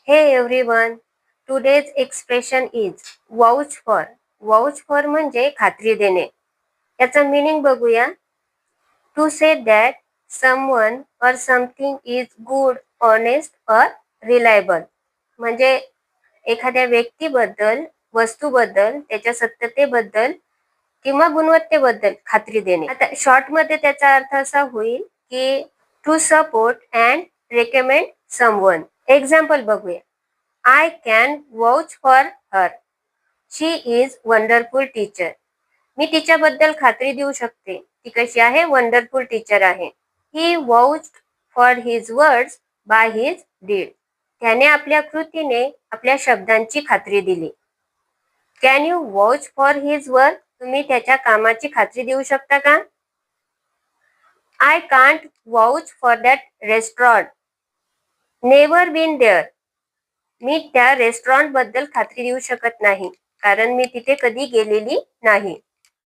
Hey everyone, today's expression is vouch for. Vouch for म्हणजे खात्री देणे. याचा मीनिंग बघूया. To say that someone or something is good, honest or reliable. म्हणजे एखाद्या व्यक्तीबद्दल, वस्तूबद्दल, त्याच्या सत्यतेबद्दल किंवा गुणवत्तेबद्दल खात्री देणे. आता शॉर्ट मध्ये त्याचा अर्थ असा होईल की to support and recommend someone. Example बघूया. I can vouch for her. She is wonderful teacher. मी तिच्याबद्दल खात्री देऊ शकते. ती कशी आहे? वंडरफुल टीचर आहे. He vouched for his words by his deed. त्याने आपल्या कृतीने आपल्या शब्दांची खात्री दिली. Can you vouch for his work? तुम्ही त्याच्या कामाची खात्री देऊ शकता का? I can't vouch for that restaurant. Never been there. मी त्या रेस्टॉरंट बद्दल खात्री देऊ शकत नाही कारण मी तिथे कधी गेलेली नाही.